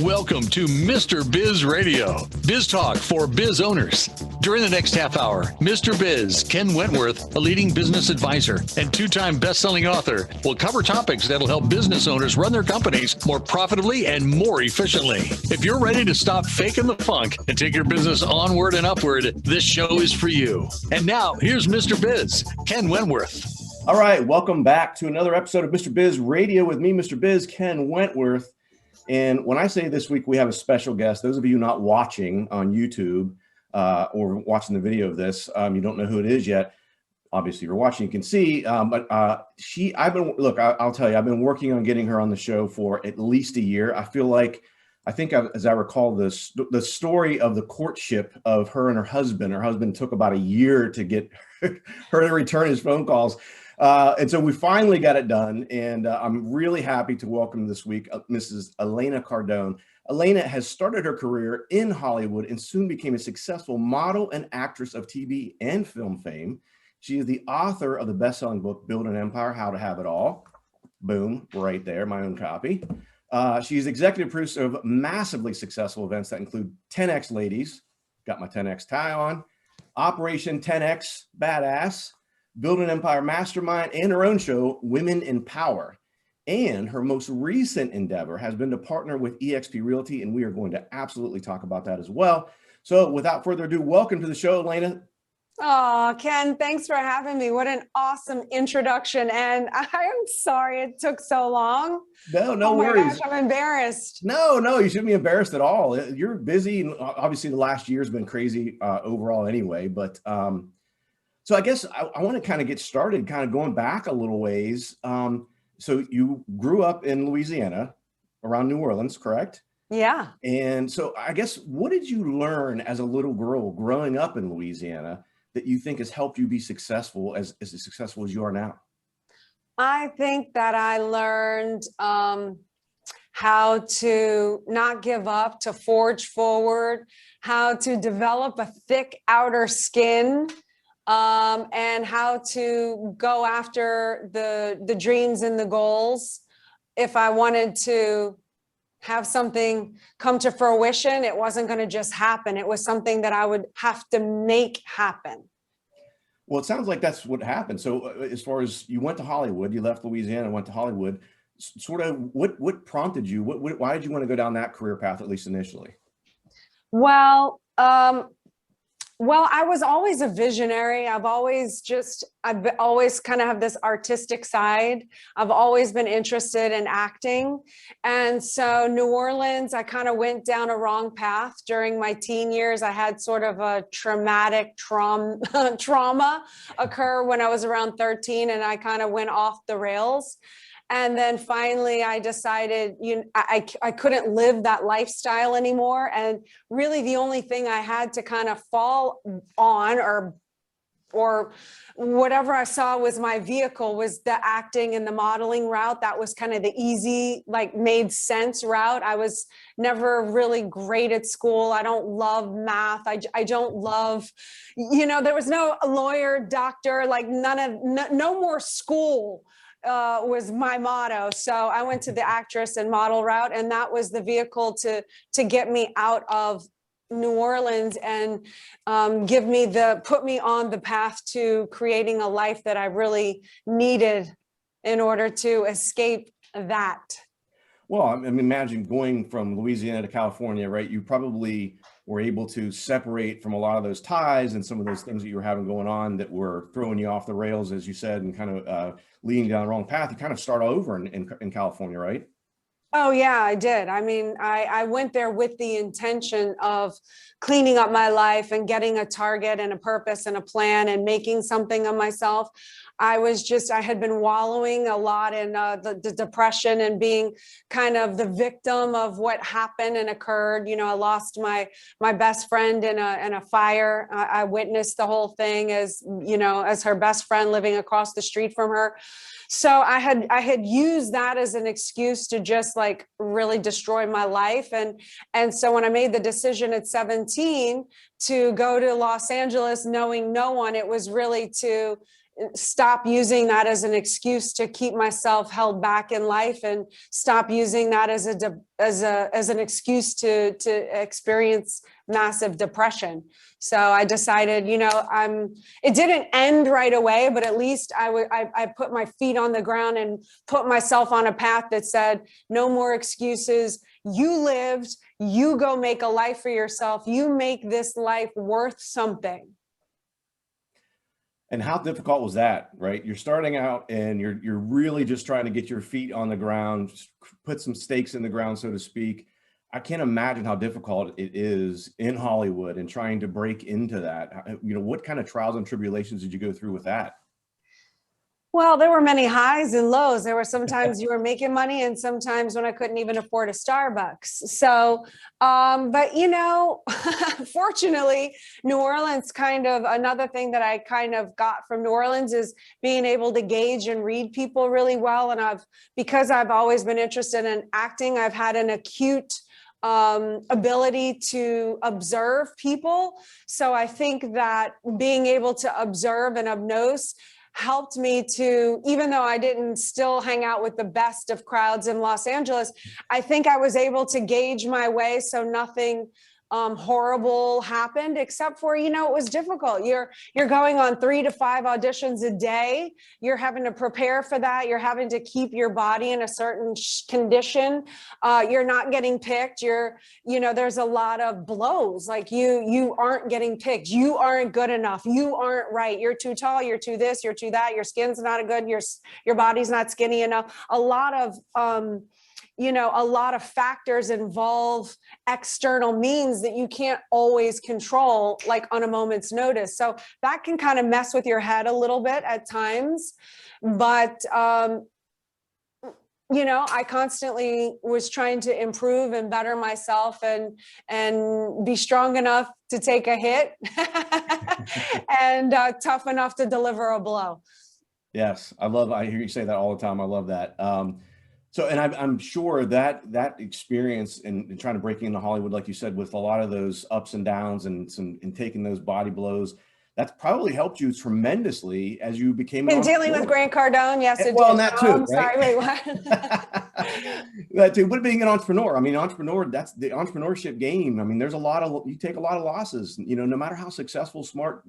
Welcome to Mr. Biz Radio, biz talk for biz owners. During the next half hour, Mr. Biz, Ken Wentworth, a leading business advisor and two-time best-selling author, will cover topics that'll help business owners run their companies more profitably and more efficiently. If you're ready to stop faking the funk and take your business onward and upward, this show is for you. And now, here's Mr. Biz, Ken Wentworth. All right, welcome back to another episode of Mr. Biz Radio with me, Mr. Biz, Ken Wentworth. And when I say this week we have a special guest, those of you not watching on YouTube or watching the video of this, you don't know who it is yet. Obviously, if you're watching, you can see. I'll tell you, I've been working on getting her on the show for at least a year. As I recall, the story of the courtship of her and her husband took about a year to get her to return his phone calls. And so we finally got it done, and I'm really happy to welcome this week Mrs. Elena Cardone. Elena has started her career in Hollywood and soon became a successful model and actress of TV and film fame. She is the author of the best-selling book, Build an Empire, How to Have It All. Boom, right there, my own copy. She's executive producer of massively successful events that include 10X Ladies, got my 10X tie on, Operation 10X Badass, Build an Empire Mastermind, and her own show, Women in Power. And her most recent endeavor has been to partner with eXp Realty, and we are going to absolutely talk about that as well. So without further ado, welcome to the show, Elena. Oh, Ken, thanks for having me. What an awesome introduction. And I am sorry it took so long. No worries. Gosh, I'm embarrassed. No, you shouldn't be embarrassed at all. You're busy, and obviously the last year's been crazy overall anyway. But so I guess I want to kind of get started, kind of going back a little ways. So you grew up in Louisiana, around New Orleans, correct? Yeah. And so I guess, what did you learn as a little girl growing up in Louisiana that you think has helped you be successful, as successful as you are now? I think that I learned how to not give up, to forge forward, how to develop a thick outer skin, and how to go after the dreams and the goals. If I wanted to have something come to fruition, it wasn't going to just happen. It was something that I would have to make happen. Well, it sounds like that's what happened. So as far as you went to Hollywood, you left Louisiana and went to Hollywood, sort of what prompted you? Why did you want to go down that career path, at least initially? Well, I was always a visionary. I've always kind of have this artistic side. I've always been interested in acting. And so New Orleans, I kind of went down a wrong path during my teen years. I had sort of a traumatic trauma occur when I was around 13, and I kind of went off the rails. And then finally, I decided I couldn't live that lifestyle anymore. And really, the only thing I had to kind of fall on or whatever I saw was my vehicle was the acting and the modeling route. That was kind of the easy, made sense route. I was never really great at school. I don't love math. I don't love, there was no lawyer, doctor, no more school. Was my motto. So I went to the actress and model route, and that was the vehicle to get me out of New Orleans and put me on the path to creating a life that I really needed in order to escape that. Well, I mean, imagine going from Louisiana to California, right? You probably were able to separate from a lot of those ties and some of those things that you were having going on that were throwing you off the rails, as you said, and kind of leading down the wrong path. You kind of start all over in California, right? Oh, yeah, I did. I mean, I went there with the intention of cleaning up my life and getting a target and a purpose and a plan and making something of myself. I had been wallowing a lot in the depression and being kind of the victim of what happened and occurred. I lost my best friend in a fire. I witnessed the whole thing as her best friend living across the street from her. So I had used that as an excuse to just really destroy my life. And so when I made the decision at 17 to go to Los Angeles, knowing no one, it was really to stop using that as an excuse to keep myself held back in life, and stop using that as an excuse to experience massive depression. So I decided, it didn't end right away, but at least I put my feet on the ground and put myself on a path that said, no more excuses. You lived, you go make a life for yourself. You make this life worth something. And how difficult was that, right? You're starting out and you're really just trying to get your feet on the ground, put some stakes in the ground, so to speak. I can't imagine how difficult it is in Hollywood and trying to break into that. What kind of trials and tribulations did you go through with that? Well, there were many highs and lows. There were sometimes you were making money and sometimes when I couldn't even afford a Starbucks. So, but fortunately, New Orleans another thing that I kind of got from New Orleans is being able to gauge and read people really well. And because I've always been interested in acting, I've had an acute ability to observe people. So I think that being able to observe and obnose helped me to, even though I didn't still hang out with the best of crowds in Los Angeles, I think I was able to gauge my way so nothing horrible happened, except for, it was difficult. You're going on 3 to 5 auditions a day. You're having to prepare for that. You're having to keep your body in a certain condition. You're not getting picked. There's a lot of blows. Like you aren't getting picked. You aren't good enough. You aren't right. You're too tall. You're too this, you're too that. Your skin's not good. Your body's not skinny enough. A lot of factors involve external means that you can't always control, like on a moment's notice. So that can kind of mess with your head a little bit at times. But, I constantly was trying to improve and better myself and be strong enough to take a hit and tough enough to deliver a blow. Yes, I hear you say that all the time. I love that. So, and I'm sure that experience in trying to break into Hollywood, like you said, with a lot of those ups and downs and taking those body blows, that's probably helped you tremendously as you became an dealing with Grant Cardone. Yes, it well, did. And that too, right? Sorry, wait, what? That too. But being an entrepreneur, that's the entrepreneurship game. There's you take a lot of losses, no matter how successful, smart,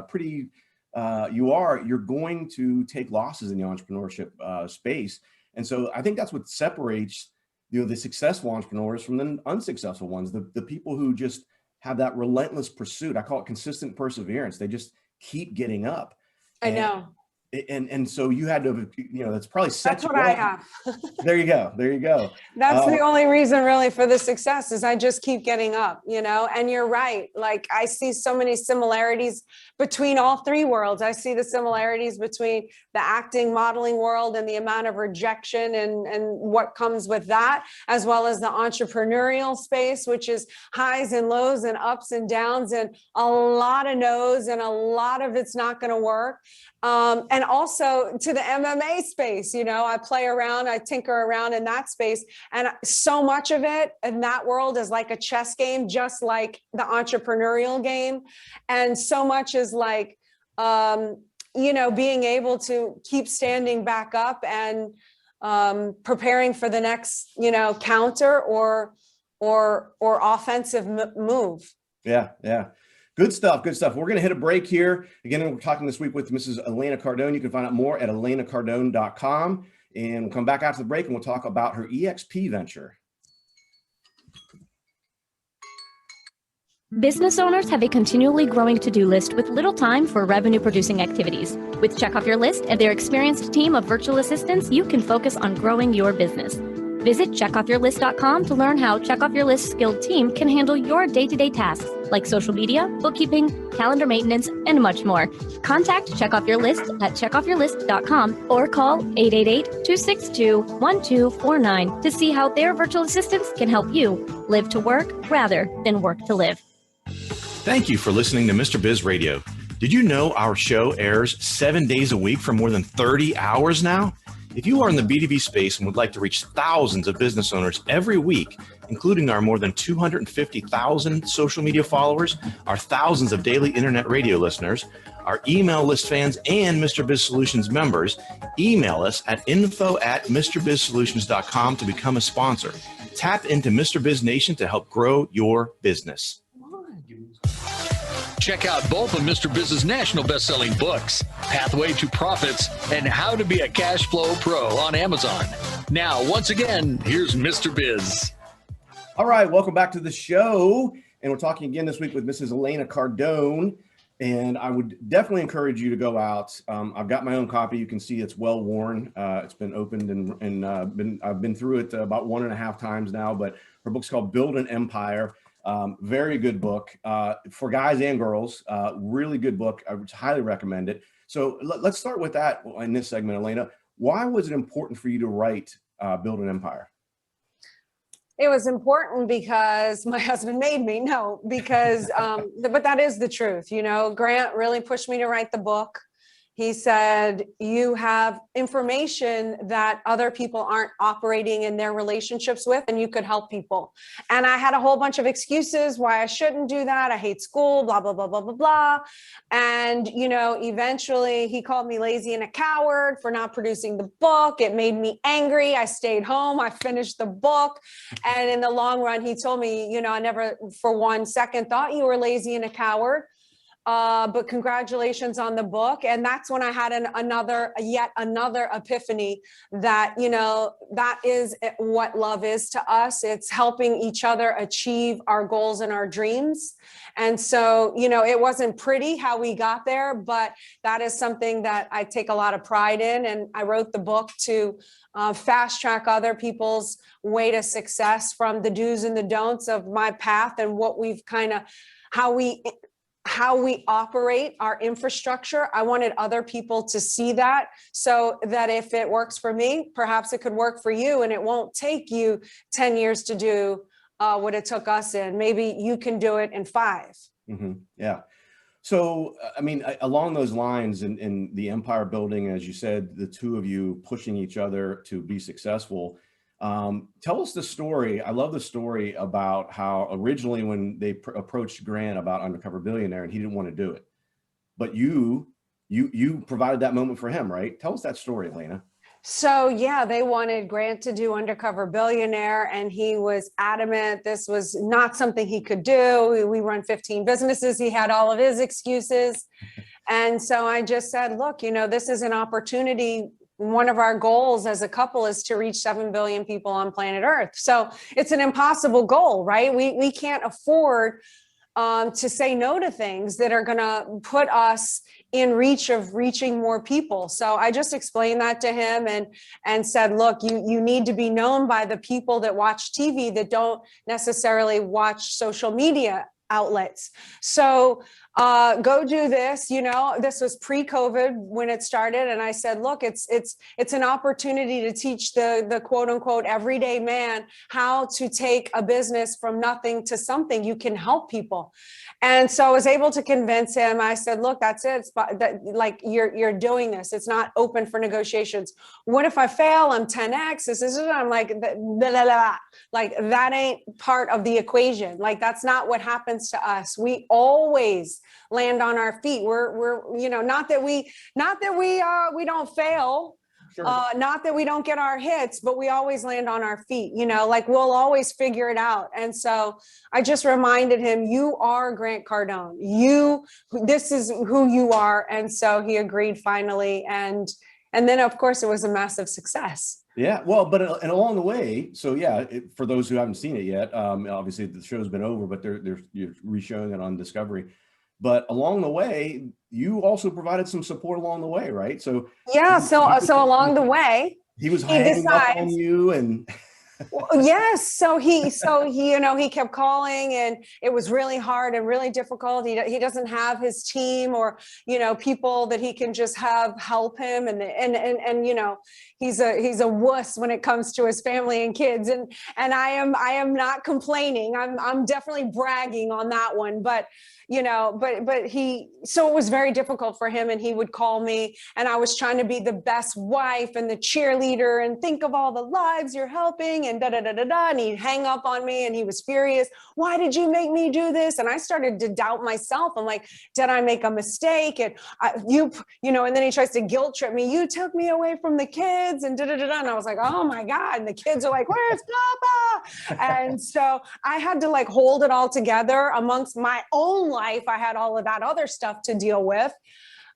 pretty you're going to take losses in the entrepreneurship space. And so I think that's what separates, the successful entrepreneurs from the unsuccessful ones, the people who just have that relentless pursuit. I call it consistent perseverance. They just keep getting up. I know. And so you had to, that's probably set. That's what I have. There you go. That's the only reason really for the success is I just keep getting up, and you're right. Like I see so many similarities between all three worlds. I see the similarities between the acting, modeling world and the amount of rejection and what comes with that, as well as the entrepreneurial space, which is highs and lows and ups and downs and a lot of no's and a lot of it's not going to work. And also to the MMA space, I play around, I tinker around in that space. And so much of it in that world is like a chess game, just like the entrepreneurial game. And so much is like, being able to keep standing back up and preparing for the next, counter or offensive move. Yeah. Good stuff. We're going to hit a break here. Again, we're talking this week with Mrs. Elena Cardone. You can find out more at elenacardone.com. And we'll come back after the break and we'll talk about her EXP venture. Business owners have a continually growing to-do list with little time for revenue-producing activities. With Check Off Your List and their experienced team of virtual assistants, you can focus on growing your business. Visit checkoffyourlist.com to learn how Check Off Your List's skilled team can handle your day-to-day tasks like social media, bookkeeping, calendar maintenance, and much more. Contact Check Off Your List at checkoffyourlist.com or call 888-262-1249 to see how their virtual assistants can help you live to work rather than work to live. Thank you for listening to Mr. Biz Radio. Did you know our show airs 7 days a week for more than 30 hours now? If you are in the B2B space and would like to reach thousands of business owners every week, including our more than 250,000 social media followers, our thousands of daily internet radio listeners, Our email list fans and Mr. Biz Solutions members, email us at info@mrbizsolutions.com to become a sponsor. Tap into Mr. Biz Nation to help grow your business. Check out both of Mr. Biz's national best-selling books, Pathway to Profits and How to Be a Cash Flow Pro on Amazon. Now, once again, here's Mr. Biz. All right, welcome back to the show. And we're talking again this week with Mrs. Elena Cardone. And I would definitely encourage you to go out. I've got my own copy. You can see it's well worn. It's been opened and I've been through it about 1.5 times now. But her book's called Build an Empire. Very good book for guys and girls. Really good book. I would highly recommend it. So let's start with that in this segment, Elena. Why was it important for you to write Build an Empire? It was important because my husband made me. No, because, but that is the truth. You know, Grant really pushed me to write the book. He said, you have information that other people aren't operating in their relationships with, and you could help people. And I had a whole bunch of excuses why I shouldn't do that. I hate school, blah, blah, blah, blah, blah, blah. And, you know, eventually he called me lazy and a coward for not producing the book. It made me angry. I stayed home. I finished the book. And in the long run, he told me, you know, I never for 1 second thought you were lazy and a coward. But congratulations on the book. And that's when I had yet another epiphany that, you know, that is what love is to us. It's helping each other achieve our goals and our dreams. And so, you know, it wasn't pretty how we got there, but that is something that I take a lot of pride in. And I wrote the book to fast track other people's way to success, from the do's and the don'ts of my path and what we've kind of, how we operate our infrastructure. I wanted other people to see that, so that if it works for me, perhaps it could work for you, and it won't take you 10 years to do what it took us in. Maybe you can do it in 5. Mm-hmm. Yeah. So, I mean, along those lines in the empire building, as you said, the two of you pushing each other to be successful. Tell us the story. I love the story about how originally when they approached Grant about Undercover Billionaire and he didn't want to do it, but you provided that moment for him, right? Tell us that story, Elena. So yeah, they wanted Grant to do Undercover Billionaire, and he was adamant this was not something he could do. We run 15 businesses. He had all of his excuses. And so I just said, look, you know, this is an opportunity. One of our goals as a couple is to reach 7 billion people on planet Earth. So it's an impossible goal, right? We can't afford to say no to things that are going to put us in reach of reaching more people. So I just explained that to him and said, look, you need to be known by the people that watch TV that don't necessarily watch social media outlets. So go do this. You know, this was pre-COVID when it started. And I said, look, it's an opportunity to teach the quote unquote everyday man how to take a business from nothing to something. You can help people. And so I was able to convince him. I said, look, that's it. Like you're doing this. It's not open for negotiations. What if I fail? I'm 10X. This is, I'm like, blah, blah, blah. Like that ain't part of the equation. Like that's not what happens to us. We always land on our feet. We're you know, not that we don't fail. Sure. Not that we don't get our hits, but we always land on our feet, you know, like we'll always figure it out. And so I just reminded him, you are Grant Cardone. This is who you are. And so he agreed finally. And then of course it was a massive success. Yeah, well, but and along the way, so yeah, for those who haven't seen it yet, obviously the show's been over, but you're re-showing it on Discovery. But along the way, you also provided some support along the way, right? So yeah, so along the way, he was hanging up on you, and yes, so he you know, he kept calling, and it was really hard and really difficult. He doesn't have his team or, you know, people that he can just have help him, and you know, he's a wuss when it comes to his family and kids. And I am not complaining. I'm definitely bragging on that one, but so it was very difficult for him, and he would call me, and I was trying to be the best wife and the cheerleader and think of all the lives you're helping and and he'd hang up on me, and he was furious. Why did you make me do this? And I started to doubt myself. I'm like, did I make a mistake? And and then he tries to guilt trip me. You took me away from the kids and and I was like, oh my God. And the kids are like, where's Papa? And so I had to like hold it all together amongst my own life. I had all of that other stuff to deal with.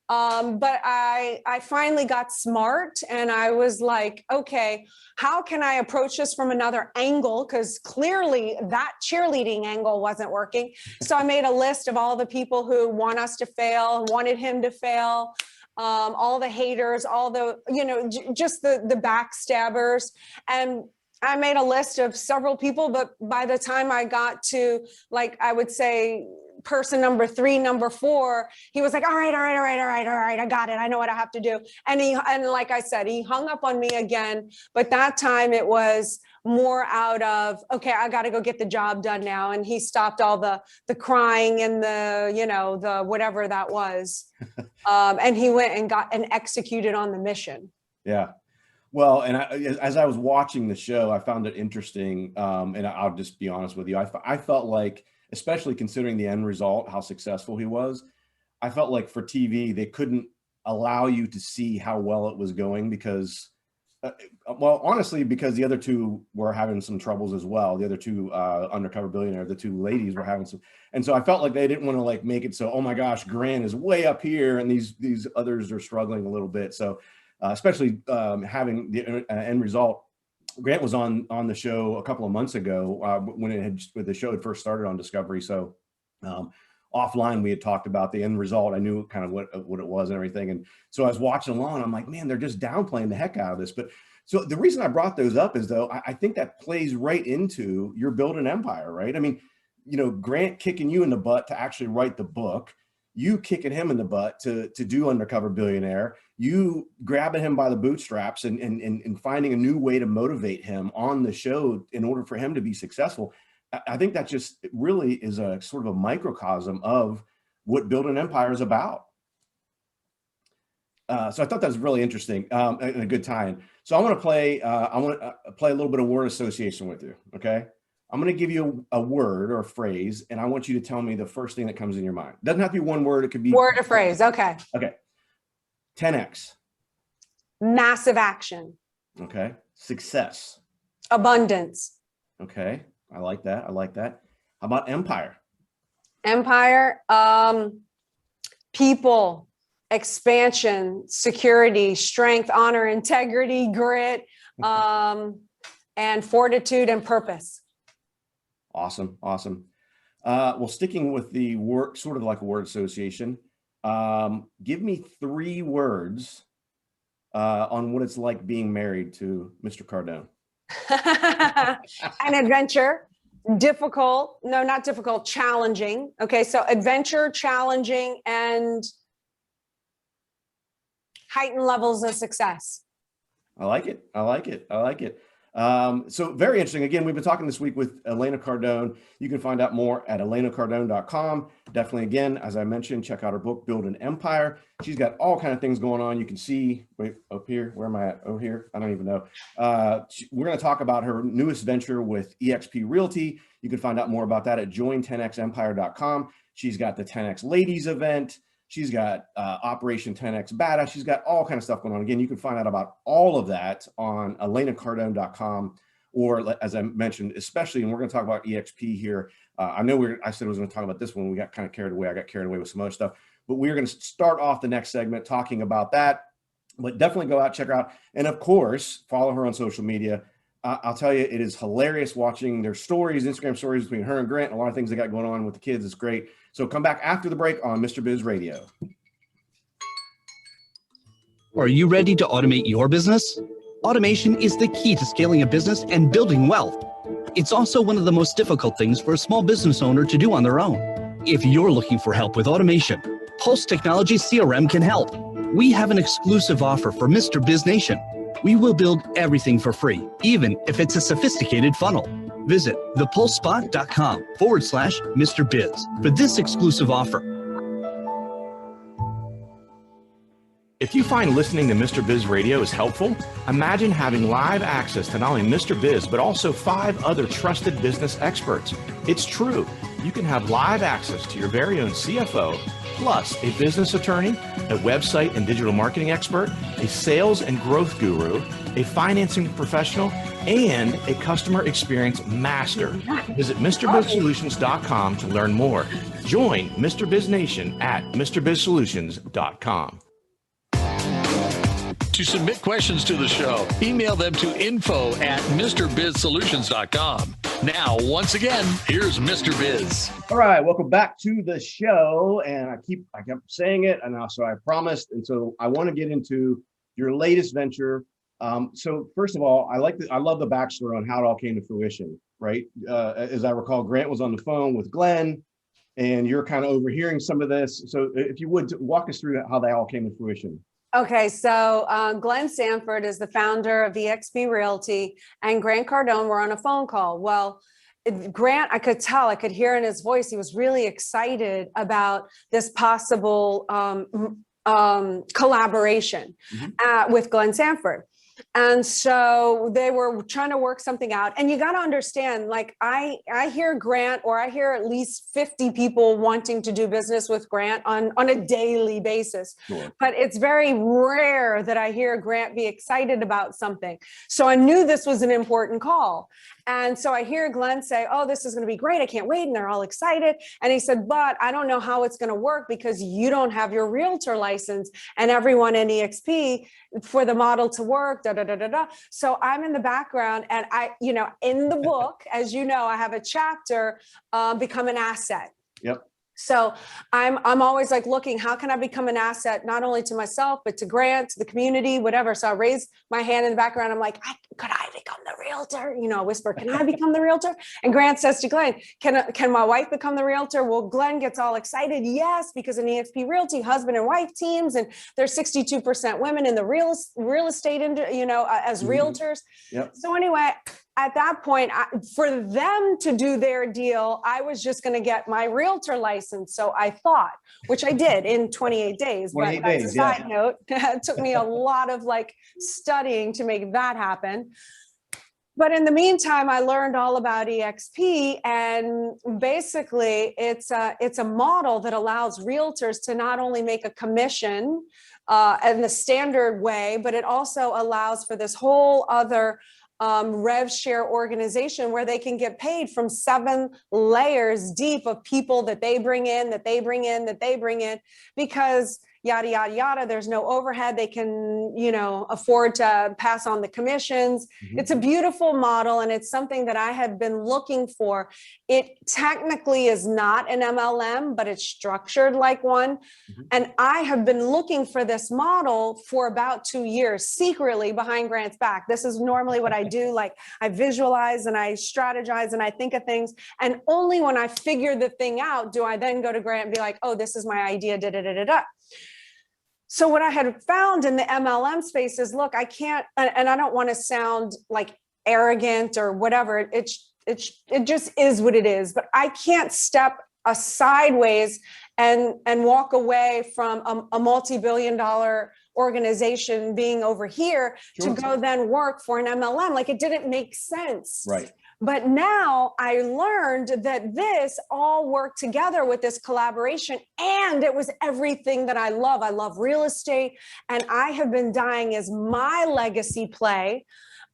But I finally got smart, and I was like, okay, how can I approach this from another angle? Because clearly that cheerleading angle wasn't working. So I made a list of all the people who want us to fail, wanted him to fail, all the haters, all the, just the backstabbers. And I made a list of several people, but by the time I got to, like, I would say person number 3, number 4, he was like, all right, I got it. I know what I have to do. And like I said, he hung up on me again, but that time it was more out of, okay, I got to go get the job done now. And he stopped all the crying and the whatever that was. And he went and got and executed on the mission. Yeah. Well, and as I was watching the show, I found it interesting. And I'll just be honest with you. I felt like, especially considering the end result, how successful he was, I felt like for TV, they couldn't allow you to see how well it was going because, honestly, because the other two were having some troubles as well. The other two, Undercover Billionaire, the 2 ladies were having some. And so I felt like they didn't want to like make it so, oh my gosh, Grant is way up here and these others are struggling a little bit. So especially having the end result. Grant was on the show a couple of months ago when the show had first started on Discovery. So offline, we had talked about the end result. I knew kind of what it was and everything. And so I was watching along. I'm like, man, they're just downplaying the heck out of this. But so the reason I brought those up is, though, I think that plays right into your build an empire, right? I mean, Grant kicking you in the butt to actually write the book, you kicking him in the butt to do Undercover Billionaire, you grabbing him by the bootstraps and finding a new way to motivate him on the show in order for him to be successful. I think that just really is a sort of a microcosm of what Build an Empire is about. So I thought that was really interesting and a good tie-in. So I want to play a little bit of word association with you. Okay. I'm going to give you a word or a phrase, and I want you to tell me the first thing that comes in your mind. It doesn't have to be one word. It could be word or phrase. Okay. Okay. 10X. Massive action. Okay. Success. Abundance. Okay. I like that. How about empire? Empire. People, expansion, security, strength, honor, integrity, grit, and fortitude and purpose. Awesome. Well, sticking with the word, sort of like a word association, give me 3 words on what it's like being married to Mr. Cardone. An adventure, challenging. Okay, so adventure, challenging, and heightened levels of success. I like it. So very interesting. Again, we've been talking this week with Elena Cardone. You can find out more at elenacardone.com. Definitely, again, as I mentioned, check out her book, Build an Empire. She's got all kinds of things going on. You can see, wait, up here, where am I at? Over here? I don't even know. We're going to talk about her newest venture with eXp Realty. You can find out more about that at join10xempire.com. She's got the 10X Ladies event. She's got Operation 10X Badass. She's got all kinds of stuff going on. Again, you can find out about all of that on elenacardone.com, or as I mentioned, especially, and we're going to talk about eXp here. I know I said I was going to talk about this one. We got kind of carried away. I got carried away with some other stuff, but we're going to start off the next segment talking about that. But definitely go out, check her out. And of course, follow her on social media. I'll tell you, it is hilarious watching their stories, Instagram stories between her and Grant, and a lot of things they got going on with the kids. It's great. So come back after the break on Mr. Biz Radio. Are you ready to automate your business? Automation is the key to scaling a business and building wealth. It's also one of the most difficult things for a small business owner to do on their own. If you're looking for help with automation, Pulse Technology CRM can help. We have an exclusive offer for Mr. Biz Nation. We will build everything for free, even if it's a sophisticated funnel. Visit thepulsespot.com/Mr. Biz for this exclusive offer. If you find listening to Mr. Biz Radio is helpful, imagine having live access to not only Mr. Biz, but also 5 other trusted business experts. It's true. You can have live access to your very own CFO, plus a business attorney, a website and digital marketing expert, a sales and growth guru, a financing professional, and a customer experience master. Visit MrBizSolutions.com to learn more. Join Mr. Biz Nation at MrBizSolutions.com. To submit questions to the show, email them to info@MrBizSolutions.com. Now, once again, here's Mr. Biz. All right, welcome back to the show. And I kept saying it, and so I promised. And so I want to get into your latest venture. So first of all, I love the backstory on how it all came to fruition, right? As I recall, Grant was on the phone with Glenn, and you're kind of overhearing some of this. So if you would walk us through how they all came to fruition. Okay, so Glenn Sanford is the founder of EXP Realty, and Grant Cardone were on a phone call. Well, Grant, I could hear in his voice, he was really excited about this possible collaboration with Glenn Sanford. And so they were trying to work something out. And you got to understand, like I hear Grant, or I hear at least 50 people wanting to do business with Grant on a daily basis. Sure. But it's very rare that I hear Grant be excited about something. So I knew this was an important call. And so I hear Glenn say, oh, this is going to be great. I can't wait. And they're all excited. And he said, but I don't know how it's going to work because you don't have your realtor license, and everyone in EXP for the model to work, da, da, da, da, da. So I'm in the background, and in the book, as you know, I have a chapter, Become an Asset. Yep. So I'm always like looking, how can I become an asset, not only to myself, but to Grant, to the community, whatever. So I raised my hand in the background. I'm like, could I become the realtor? I whisper, can I become the realtor? And Grant says to Glenn, can my wife become the realtor? Well, Glenn gets all excited. Yes, because in EXP Realty, husband and wife teams, and there's 62% women in the real estate, as realtors. Yep. So anyway, at that point, for them to do their deal, I was just going to get my realtor license. So I thought, which I did in 28 days. 28 but days, as a side note, it took me a lot of studying to make that happen. But in the meantime, I learned all about EXP, and basically it's a model that allows realtors to not only make a commission in the standard way, but it also allows for this whole other rev share organization where they can get paid from 7 layers deep of people that they bring in, because yada, yada, yada, there's no overhead. They can, afford to pass on the commissions. Mm-hmm. It's a beautiful model, and it's something that I have been looking for. It technically is not an MLM, but it's structured like one. Mm-hmm. And I have been looking for this model for about 2 years, secretly behind Grant's back. This is normally what I do. I visualize and I strategize and I think of things. And only when I figure the thing out, do I then go to Grant and be like, oh, this is my idea, da, da, da, da, da. So what I had found in the MLM space is, look, I can't, and I don't want to sound like arrogant or whatever. It just is what it is. But I can't step sideways and walk away from a multi-billion-dollar organization being over here to go then work for an MLM. It didn't make sense. Right. But now I learned that this all worked together with this collaboration, and it was everything that I love. I love real estate, and I have been dying as my legacy play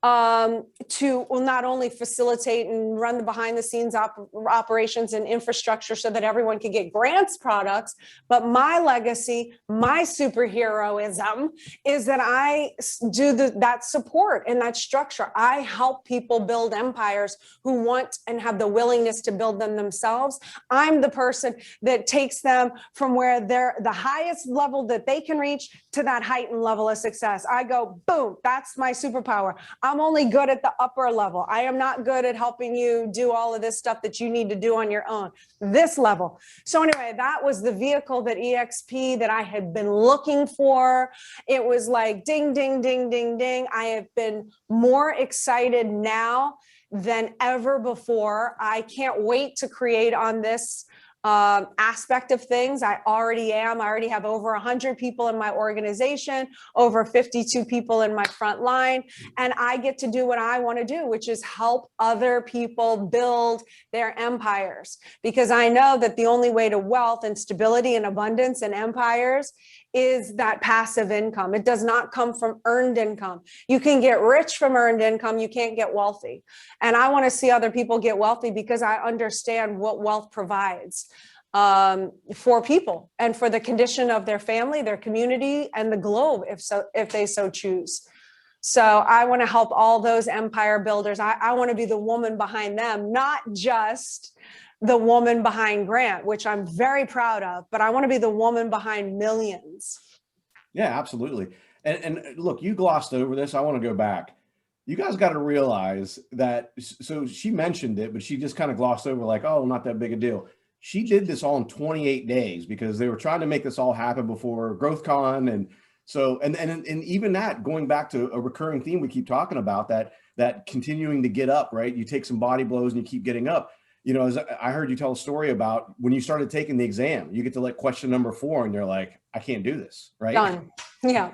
to not only facilitate and run the behind the scenes operations and infrastructure so that everyone can get Grant's products, but my legacy, my superheroism is that I do that support and that structure. I help people build empires who want and have the willingness to build them themselves. I'm the person that takes them from where they're the highest level that they can reach to that heightened level of success. I go, boom, that's my superpower. I'm only good at the upper level. I am not good at helping you do all of this stuff that you need to do on your own, this level. So anyway, that was the vehicle that EXP that I had been looking for. It was like ding, ding, ding, ding, ding. I have been more excited now than ever before. I can't wait to create on this aspect of things. I already have over 100 people in my organization, over 52 people in my front line, and I get to do what I want to do, which is help other people build their empires. Because I know that the only way to wealth and stability and abundance and empires is that passive income. It does not come from earned income. You can get rich from earned income. You can't get wealthy. And I want to see other people get wealthy because I understand what wealth provides for people and for the condition of their family, their community, and the globe, if they so choose. So I want to help all those empire builders. I want to be the woman behind them, not just the woman behind Grant, which I'm very proud of, but I want to be the woman behind millions. Yeah, absolutely. And look, you glossed over this. I want to go back. You guys got to realize that. So she mentioned it, but she just kind of glossed over like, oh, not that big a deal. She did this all in 28 days because they were trying to make this all happen before GrowthCon. And so, and even that, going back to a recurring theme we keep talking about, that continuing to get up, right? You take some body blows and you keep getting up. You know, as I heard you tell a story about when you started taking the exam, you get to like question number 4 and you're like, I can't do this, right? Done. Yeah.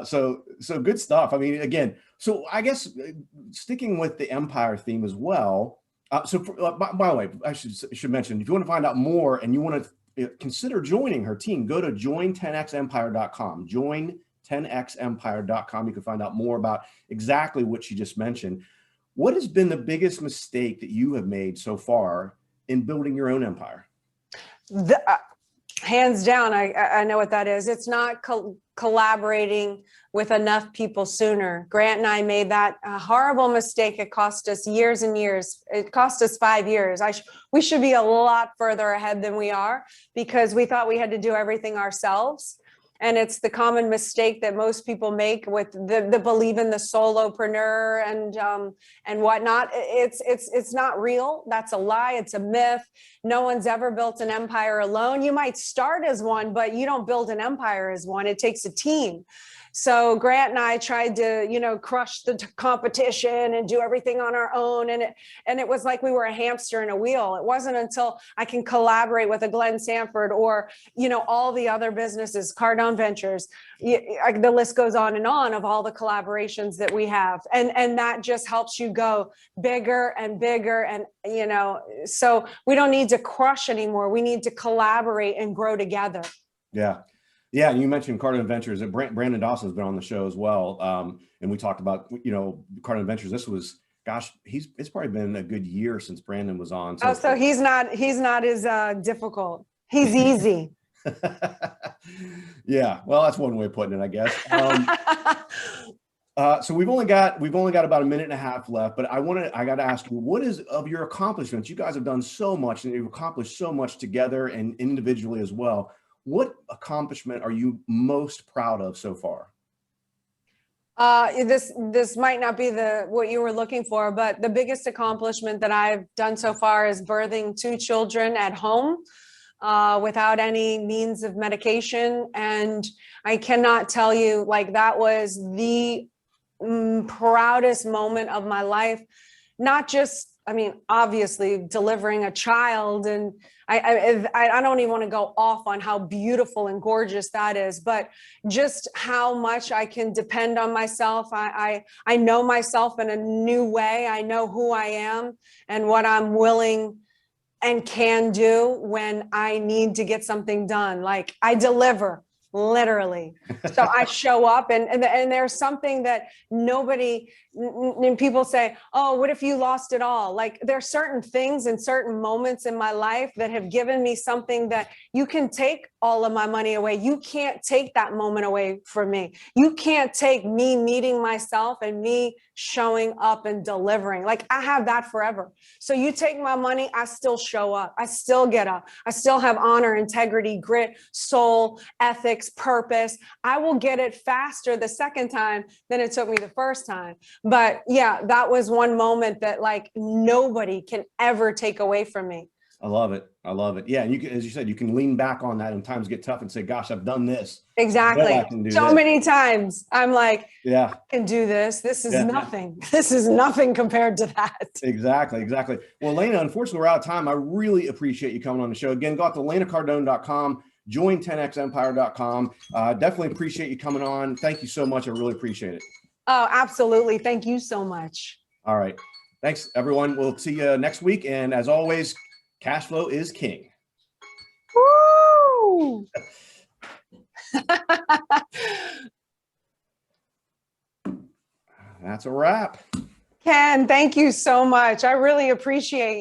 So good stuff. I mean, again, so I guess sticking with the empire theme as well. By the way, I should mention, if you want to find out more and you want to consider joining her team, go to join10xempire.com, join10xempire.com. You can find out more about exactly what she just mentioned. What has been the biggest mistake that you have made so far in building your own empire? Hands down, I know what that is. It's not collaborating with enough people sooner. Grant and I made that a horrible mistake. It cost us years and years. It cost us 5 years. We should be a lot further ahead than we are because we thought we had to do everything ourselves. And it's the common mistake that most people make with the believe in the solopreneur and whatnot. It's not real. That's a lie. It's a myth. No one's ever built an empire alone. You might start as one, but you don't build an empire as one. It takes a team. So Grant and I tried to, crush the competition and do everything on our own. And it was like we were a hamster in a wheel. It wasn't until I can collaborate with a Glenn Sanford or, all the other businesses, Cardone Ventures, the list goes on of all the collaborations that we have. And that just helps you go bigger and bigger. And, so we don't need to crush anymore. We need to collaborate and grow together. Yeah. Yeah, and you mentioned Cardone Ventures. Brandon Dawson's been on the show as well, and we talked about Cardone Ventures. This was, it's probably been a good year since Brandon was on. So he's not as difficult. He's easy. Yeah, well, that's one way of putting it, I guess. So we've only got about a minute and a half left, but I got to ask you, what is of your accomplishments? You guys have done so much, and you've accomplished so much together and individually as well. What accomplishment are you most proud of so far? This might not be what you were looking for, but the biggest accomplishment that I've done so far is birthing 2 children at home without any means of medication. And I cannot tell you, that was the proudest moment of my life. Not just, obviously delivering a child, and I don't even want to go off on how beautiful and gorgeous that is, but just how much I can depend on myself. I know myself in a new way. I know who I am and what I'm willing and can do when I need to get something done. Like I deliver. Literally. So I show up and there's something that people say, oh, what if you lost it all? Like there's certain things and certain moments in my life that have given me something that you can take all of my money away. You can't take that moment away from me. You can't take me meeting myself and me showing up and delivering. Like I have that forever. So you take my money, I still show up. I still get up. I still have honor, integrity, grit, soul, ethics, ethics, purpose, I will get it faster the second time than it took me the first time. But yeah, that was one moment that like nobody can ever take away from me. I love it. I love it. Yeah. And you can, as you said, you can lean back on that when times get tough and say, gosh, I've done this. Exactly. I can do so this. many times I'm like, yeah, I can do this. This is nothing. This is nothing compared to that. Exactly. Well, Elena, unfortunately, we're out of time. I really appreciate you coming on the show. Again, go out to ElenaCardone.com, join 10xempire.com. Definitely appreciate you coming on. Thank you so much. I really appreciate it. Oh, absolutely. Thank you so much. All right. Thanks, everyone. We'll see you next week. And as always, cash flow is king. Woo! That's a wrap. Ken, thank you so much. I really appreciate you.